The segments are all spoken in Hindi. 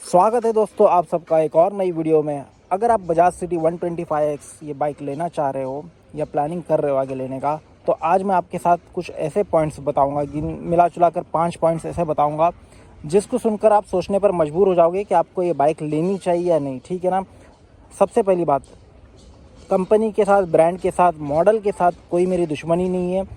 स्वागत है दोस्तों आप सबका एक और नई वीडियो में। अगर आप बजाज सिटी 125X ये बाइक लेना चाह रहे हो या प्लानिंग कर रहे हो आगे लेने का, तो आज मैं आपके साथ कुछ ऐसे पॉइंट्स बताऊंगा, जिन मिला जुला कर 5 पॉइंट्स ऐसे बताऊंगा जिसको सुनकर आप सोचने पर मजबूर हो जाओगे कि आपको ये बाइक लेनी चाहिए या नहीं। ठीक है ना। सबसे पहली बात, कंपनी के साथ, ब्रांड के साथ, मॉडल के साथ कोई मेरी दुश्मनी नहीं है।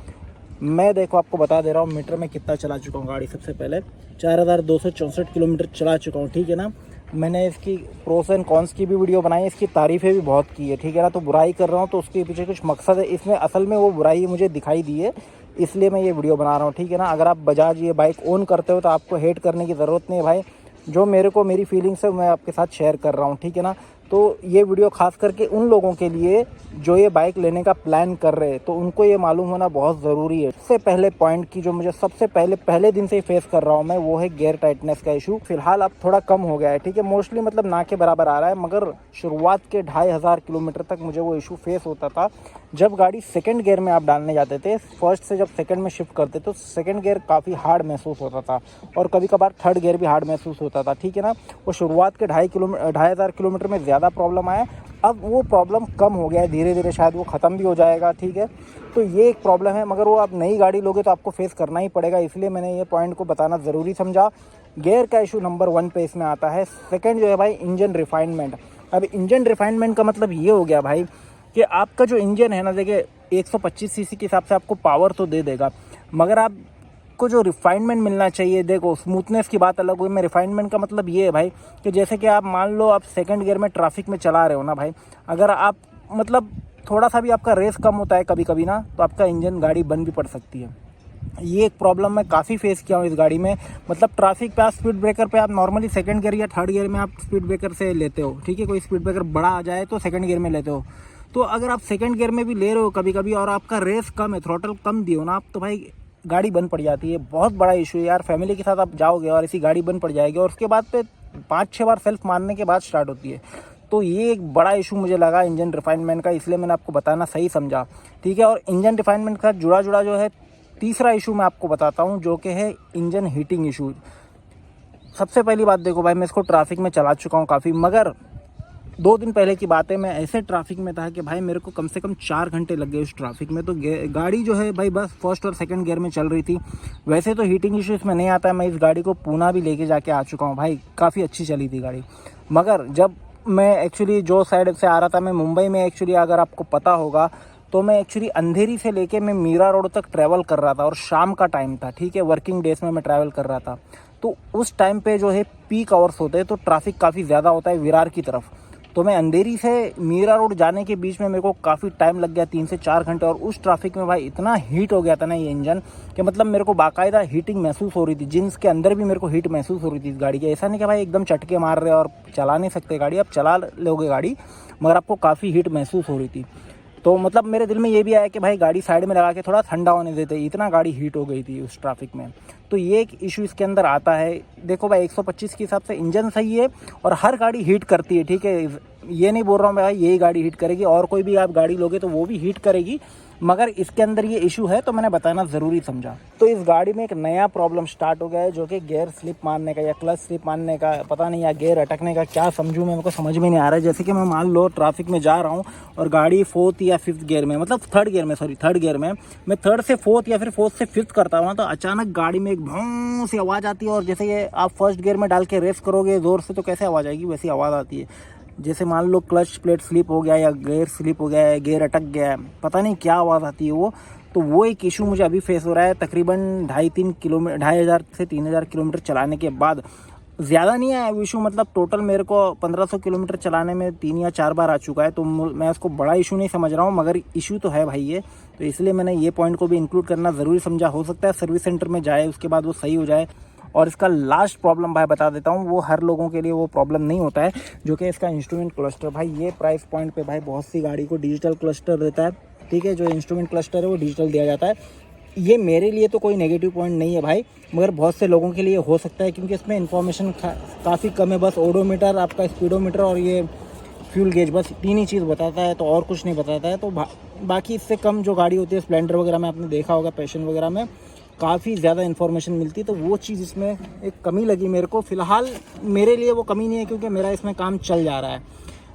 मैं देखो आपको बता दे रहा हूँ मीटर में कितना चला चुका हूँ गाड़ी। सबसे पहले 4264 किलोमीटर चला चुका हूँ। ठीक है ना। मैंने इसकी प्रोस एंड कॉन्स की भी वीडियो बनाई है, इसकी तारीफ़ें भी बहुत की है। ठीक है ना। तो बुराई कर रहा हूँ तो उसके पीछे कुछ मकसद है, इसमें असल में वो बुराई मुझे दिखाई दी है, इसलिए मैं ये वीडियो बना रहा हूँ। ठीक है ना। अगर आप बजाज ये बाइक ओन करते हो तो आपको हेट करने की ज़रूरत नहीं है भाई। जो मेरी फीलिंग्स है मैं आपके साथ शेयर कर रहा हूँ। ठीक है ना। तो ये वीडियो खास करके उन लोगों के लिए जो ये बाइक लेने का प्लान कर रहे हैं, तो उनको ये मालूम होना बहुत ज़रूरी है। सबसे पहले पॉइंट की जो मुझे सबसे पहले दिन से ही फेस कर रहा हूँ मैं, वो है गियर टाइटनेस का इशू। फिलहाल अब थोड़ा कम हो गया है। ठीक है। मोस्टली मतलब ना के बराबर आ रहा है, मगर शुरुआत के 2500 किलोमीटर तक मुझे वो इशू फेस होता था। जब गाड़ी सेकंड गियर में आप डालने जाते थे, फर्स्ट से जब सेकंड में शिफ्ट करते तो सेकंड गियर काफ़ी हार्ड महसूस होता था, और कभी कभार थर्ड गियर भी हार्ड महसूस होता था। ठीक है ना। वो शुरुआत के 2500 किलोमीटर में ज़्यादा प्रॉब्लम आया। अब वो प्रॉब्लम कम हो गया है, धीरे धीरे शायद वो ख़त्म भी हो जाएगा। ठीक है। तो ये एक प्रॉब्लम है, मगर वो आप नई गाड़ी लोगे तो आपको फेस करना ही पड़ेगा, इसलिए मैंने ये पॉइंट को बताना ज़रूरी समझा। गियर का इशू नंबर 1 पे इसमें आता है। सेकंड जो है भाई, इंजन रिफाइनमेंट। अब इंजन रिफाइनमेंट का मतलब ये हो गया भाई कि आपका जो इंजन है ना, देखिए 125 सीसी के हिसाब से आपको पावर तो दे देगा, मगर आप को जो रिफाइनमेंट मिलना चाहिए, देखो स्मूथनेस की बात अलग हुई। मैं रिफाइनमेंट का मतलब ये है भाई कि जैसे कि आप मान लो आप सेकंड गियर में ट्रैफिक में चला रहे हो ना भाई, अगर आप मतलब थोड़ा सा भी आपका रेस कम होता है कभी कभी ना, तो आपका इंजन गाड़ी बंद भी पड़ सकती है। ये एक प्रॉब्लम मैं काफ़ी फेस किया हूँ इस गाड़ी में। मतलब ट्रैफिक पे आप स्पीड ब्रेकर पे आप नॉर्मली सेकंड गियर या थर्ड गियर में आप स्पीड ब्रेकर से लेते हो। ठीक है। कोई स्पीड ब्रेकर बड़ा आ जाए तो सेकंड गियर में लेते हो। तो अगर आप सेकंड गियर में भी ले रहे हो कभी कभी और आपका रेस कम है, थ्रॉटल कम दियो ना आप, तो भाई गाड़ी बंद पड़ जाती है। बहुत बड़ा इशू है यार। फैमिली के साथ आप जाओगे और ऐसी गाड़ी बंद पड़ जाएगी, और उसके बाद पे 5-6 बार सेल्फ मारने के बाद स्टार्ट होती है। तो ये एक बड़ा इशू मुझे लगा इंजन रिफाइनमेंट का, इसलिए मैंने आपको बताना सही समझा। ठीक है। और इंजन रिफाइनमेंट का जुड़ा जो है तीसरा इशू मैं आपको बताता हूँ, जो कि है इंजन हीटिंग इशू। सबसे पहली बात, देखो भाई मैं इसको ट्रैफिक में चला चुका हूँ काफ़ी, मगर 2 दिन पहले की बात है, मैं ऐसे ट्रैफिक में था कि भाई मेरे को कम से कम 4 घंटे लग गए उस ट्रैफिक में। तो गाड़ी जो है भाई बस फर्स्ट और सेकंड गियर में चल रही थी। वैसे तो हीटिंग इशू इसमें नहीं आता है, मैं इस गाड़ी को पूना भी लेके जाके आ चुका हूँ भाई, काफ़ी अच्छी चली थी गाड़ी। मगर जब मैं एक्चुअली जो साइड से आ रहा था, मैं मुंबई में एक्चुअली, अगर आपको पता होगा तो मैं एक्चुअली अंधेरी से लेके मैं मीरा रोड तक ट्रैवल कर रहा था, और शाम का टाइम था। ठीक है। वर्किंग डेज में मैं ट्रैवल कर रहा था, तो उस टाइम पे जो है पीक आवर्स होते हैं, तो ट्रैफिक काफ़ी ज़्यादा होता है विरार की तरफ। तो मैं अंधेरी से मीरा रोड जाने के बीच में मेरे को काफ़ी टाइम लग गया, 3 से 4 घंटे। और उस ट्रैफिक में भाई इतना हीट हो गया था ना ये इंजन, कि मतलब मेरे को बाकायदा हीटिंग महसूस हो रही थी। जींस के अंदर भी मेरे को हीट महसूस हो रही थी इस गाड़ी की। ऐसा नहीं कि भाई एकदम चटके मार रहे और चला नहीं सकते गाड़ी, आप चला लोगे गाड़ी, मगर आपको काफ़ी हीट महसूस हो रही थी। तो मतलब मेरे दिल में ये भी आया कि भाई गाड़ी साइड में लगा के थोड़ा ठंडा होने देते, इतना गाड़ी हीट हो गई थी उस ट्रैफिक में। तो ये एक इशू इसके अंदर आता है। देखो भाई 125 के हिसाब से इंजन सही है, और हर गाड़ी हीट करती है। ठीक है। ये नहीं बोल रहा हूँ भाई यही गाड़ी हीट करेगी, और कोई भी आप गाड़ी लोगे तो वो भी हीट करेगी, मगर इसके अंदर ये इशू है, तो मैंने बताना ज़रूरी समझा। तो इस गाड़ी में एक नया प्रॉब्लम स्टार्ट हो गया है, जो कि गियर स्लिप मारने का या क्लच स्लिप मारने का, पता नहीं, या गियर अटकने का, क्या समझूँ मैं, मेरे को समझ में नहीं आ रहा है। जैसे कि मैं मान लो ट्रैफिक में जा रहा हूँ और गाड़ी 4th या 5th गियर में, मतलब थर्ड गियर में मैं थर्ड से 4th या फिर 4th से 5th करता हूँ ना, तो अचानक गाड़ी में एक भौं सी आवाज़ आती है। और जैसे ये आप फर्स्ट गियर में डाल के रेस करोगे ज़ोर से, तो कैसे आवाज़ आएगी, वैसी आवाज़ आती है। जैसे मान लो क्लच प्लेट स्लिप हो गया, या गियर स्लिप हो गया है, गियर अटक गया है, पता नहीं क्या आवाज़ आती है वो। तो वो एक इशू मुझे अभी फेस हो रहा है, तकरीबन 2,500 से 3,000 किलोमीटर चलाने के बाद। ज़्यादा नहीं है इशू, मतलब टोटल मेरे को 1500 किलोमीटर चलाने में 3 या 4 बार आ चुका है। तो मैं उसको बड़ा इशू नहीं समझ रहा हूँ, मगर इशू तो है भाई ये। तो इसलिए मैंने ये पॉइंट को भी इंक्लूड करना ज़रूरी समझा। हो सकता है सर्विस सेंटर में जाए, उसके बाद वो सही हो जाए। और इसका लास्ट प्रॉब्लम भाई बता देता हूँ, वो हर लोगों के लिए वो प्रॉब्लम नहीं होता है, जो कि इसका इंस्ट्रूमेंट क्लस्टर। भाई ये प्राइस पॉइंट पे भाई बहुत सी गाड़ी को डिजिटल क्लस्टर देता है। ठीक है। जो इंस्ट्रूमेंट क्लस्टर है वो डिजिटल दिया जाता है। ये मेरे लिए तो कोई नेगेटिव पॉइंट नहीं है भाई, मगर बहुत से लोगों के लिए हो सकता है, क्योंकि इसमें इन्फॉर्मेशन काफ़ी कम है। बस ओडोमीटर, आपका स्पीडोमीटर और ये फ्यूल गेज, बस 3 ही चीज़ बताता है, तो और कुछ नहीं बताता है। तो बाकी इससे कम जो गाड़ी होती है स्प्लेंडर वगैरह में आपने देखा होगा, पैशन वगैरह में काफ़ी ज़्यादा इन्फॉर्मेशन मिलती, तो वो चीज़ इसमें एक कमी लगी मेरे को। फ़िलहाल मेरे लिए वो कमी नहीं है क्योंकि मेरा इसमें काम चल जा रहा है।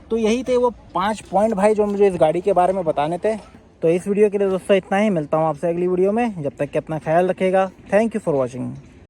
तो यही थे वो 5 पॉइंट भाई जो मुझे इस गाड़ी के बारे में बताने थे। तो इस वीडियो के लिए दोस्तों इतना ही, मिलता हूँ आपसे अगली वीडियो में। जब तक कि अपना ख्याल रखिएगा। Thank you for watching.